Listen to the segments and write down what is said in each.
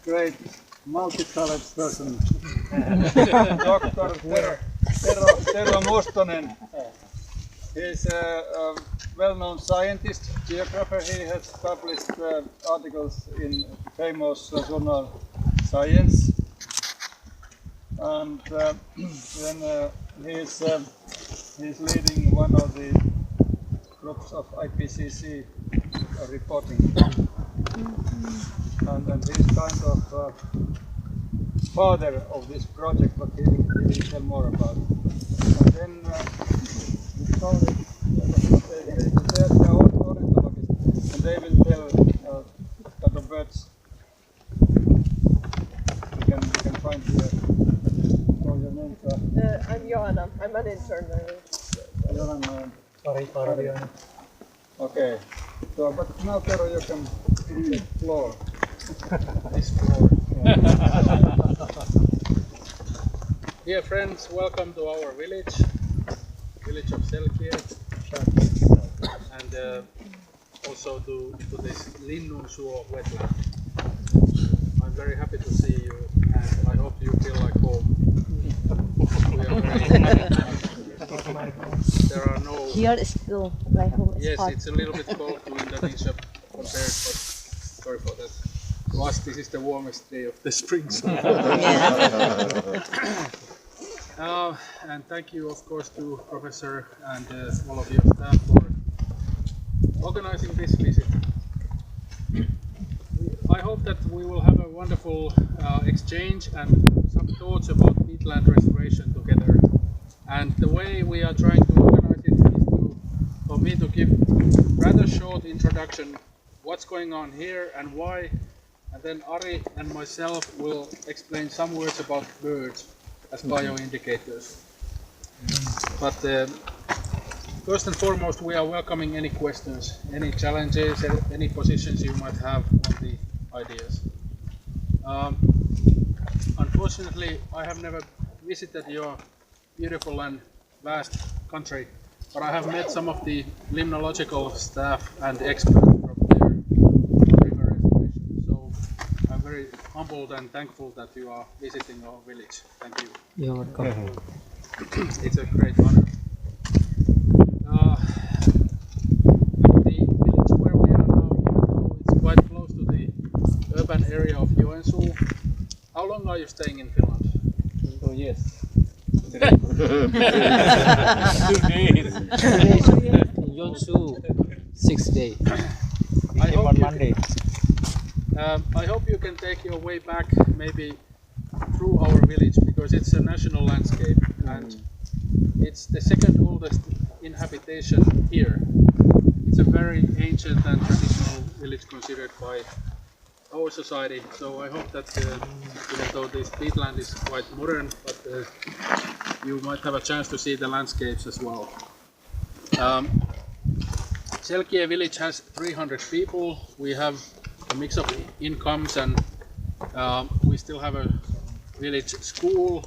great multi-talented person, Dr. Tero Mustonen. He's a well-known scientist, geographer. He has published articles in famous journal Science, and then he's leading one of the groups of IPCC reporting, and he's kind of father of this project, but he will tell more about it. And then and they will tell kind of words you can find here. Oh, your name is? I'm Jalan. I'm an intern. Jalan. Okay. So, but now, Tero, you can explore this floor. Dear friends, welcome to our village of Selkie, and also to this jounsuu wetland. I'm very happy to see you, and I hope you feel like home. We are very there are no. Here is still my home. Yes, it's a little bit cold to Indonesia compared, but sorry for that. To us, this is the warmest day of the spring. And thank you, of course, to Professor and all of your staff for organizing this visit. I hope that we will have a wonderful exchange and some thoughts about peatland restoration together. And the way we are trying to organize it is for me to give rather short introduction, what's going on here and why, and then Ari and myself will explain some words about birds as bioindicators. But first and foremost, we are welcoming any questions, any challenges, any positions you might have on the ideas. Unfortunately, I have never visited your beautiful and vast country, but I have met some of the limnological staff and experts from there on river restoration. So I'm very humbled and thankful that you are visiting our village. Thank you. You're welcome. It's a great honor. The village where we are now, even though it's quite close to the urban area of Jounsuu. How long are you staying in Finland? 2 years. 2 days. Jounsuu, 6 days. I hope you can take your way back maybe through our village, because it's a national landscape and it's the second oldest inhabitation here. It's a very ancient and traditional village considered by our society, so I hope that even though this peatland is quite modern, but you might have a chance to see the landscapes as well. Selkie village has 300 people. We have a mix of incomes, and we still have a village school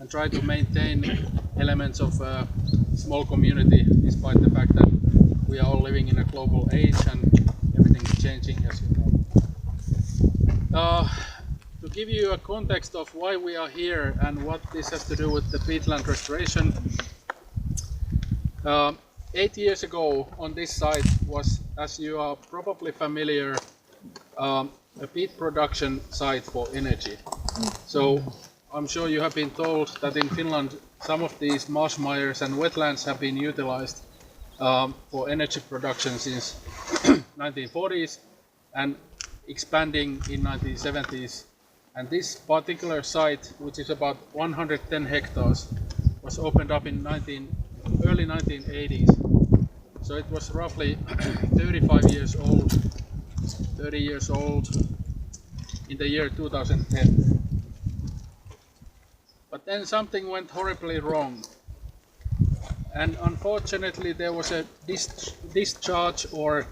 and try to maintain elements of a small community, despite the fact that we are all living in a global age and everything is changing, as you know. To give you a context of why we are here and what this has to do with the peatland restoration, 8 years ago on this site was, as you are probably familiar, a peat production site for energy. So I'm sure you have been told that in Finland some of these marsh mires and wetlands have been utilized for energy production since 1940s and expanding in 1970s. And this particular site, which is about 110 hectares, was opened up in early 1980s. So it was roughly 30 years old in the year 2010. But then something went horribly wrong. And unfortunately there was a discharge or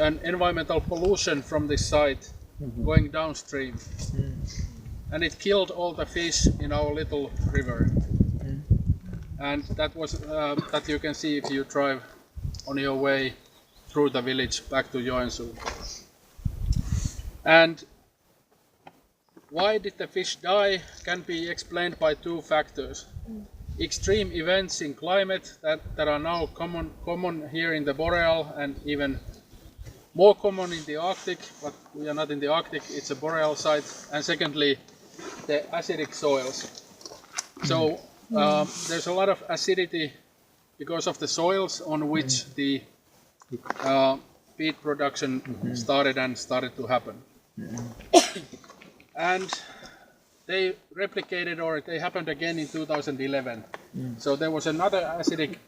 an environmental pollution from this site going downstream. And it killed all the fish in our little river. And that was that you can see if you drive on your way through the village back to Jounsuu. And why did the fish die can be explained by two factors. Extreme events in climate that are now common here in the boreal and even more common in the Arctic, but we are not in the Arctic, it's a boreal site. And secondly, the acidic soils. So there's a lot of acidity because of the soils on which the feed production started to happen. And they replicated, or they happened again in 2011. So there was another acidic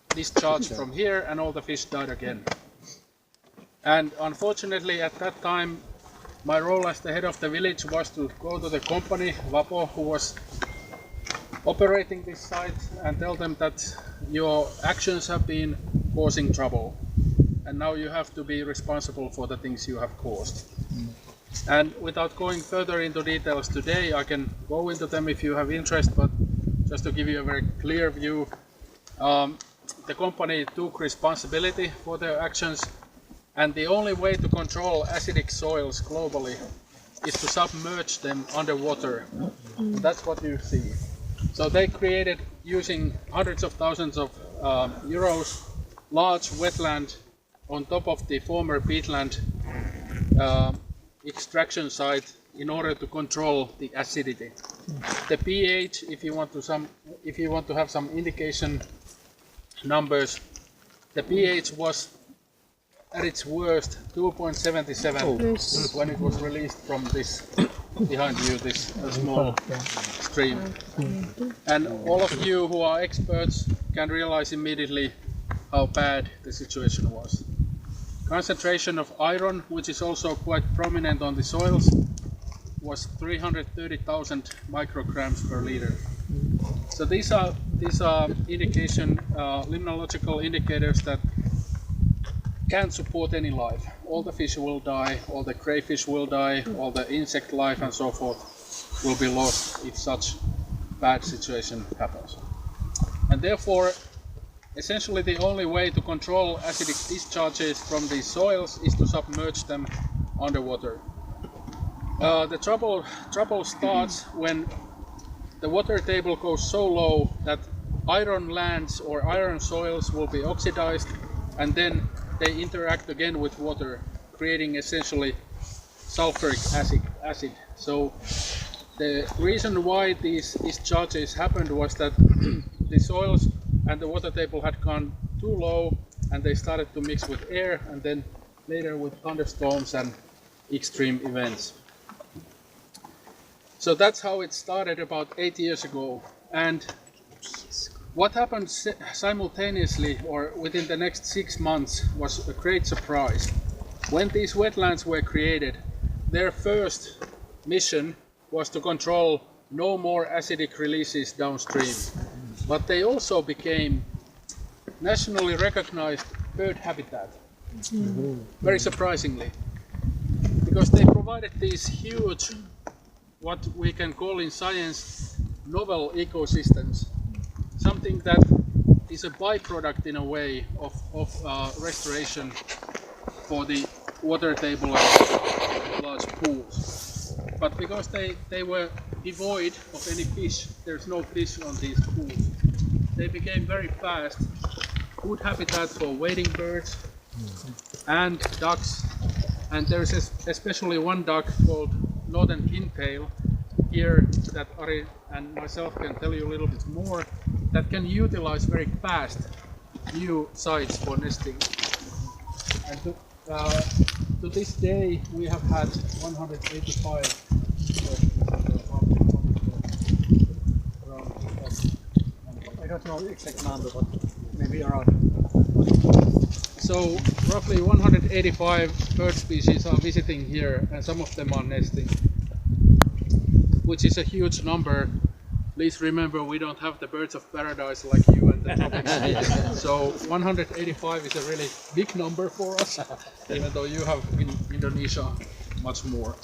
discharge from here and all the fish died again. And unfortunately at that time my role as the head of the village was to go to the company, Vapo, who was operating this site, and tell them that your actions have been causing trouble and now you have to be responsible for the things you have caused. And without going further into details today, I can go into them if you have interest, but just to give you a very clear view, the company took responsibility for their actions, and the only way to control acidic soils globally is to submerge them underwater. That's what you see. So they created, using hundreds of thousands of euros, large wetland on top of the former peatland extraction site in order to control the acidity. The pH, if you want to have some indication numbers, the pH was at its worst 2.77 when it was released from this behind you, this small stream. And all of you who are experts can realize immediately how bad the situation was. Concentration of iron, which is also quite prominent on the soils, was 330,000 micrograms per liter. So these are limnological indicators that can't support any life. All the fish will die, all the crayfish will die, all the insect life and so forth will be lost if such bad situation happens. And therefore, essentially the only way to control acidic discharges from these soils is to submerge them underwater. The trouble starts when the water table goes so low that iron lands or iron soils will be oxidized, and then they interact again with water, creating essentially sulfuric acid. So the reason why these discharges happened was that the soils and the water table had gone too low, and they started to mix with air, and then later with thunderstorms and extreme events. So that's how it started about 8 years ago. And what happened simultaneously or within the next 6 months was a great surprise. When these wetlands were created, their first mission was to control no more acidic releases downstream. But they also became nationally recognized bird habitat, very surprisingly, because they provided these huge, what we can call in science, novel ecosystems, something that is a byproduct in a way of restoration for the water table and large pools. But because they were devoid of any fish, there's no fish on these pools, they became very fast good habitats for wading birds and ducks. And there's especially one duck called northern pintail here that Ari and myself can tell you a little bit more, that can utilize very fast new sites for nesting. And to this day we have had 185 I don't know the exact number, but maybe around. So roughly 185 bird species are visiting here, and some of them are nesting, which is a huge number. Please remember, we don't have the birds of paradise like you and the tropics. So 185 is a really big number for us, even though you have in Indonesia much more.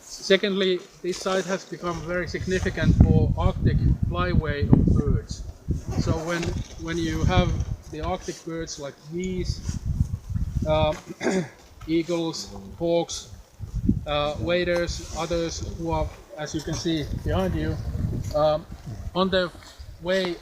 Secondly, this site has become very significant for Arctic flyway of birds. So when you have the Arctic birds like geese, eagles, hawks, waiters, others who are, as you can see behind you, on the way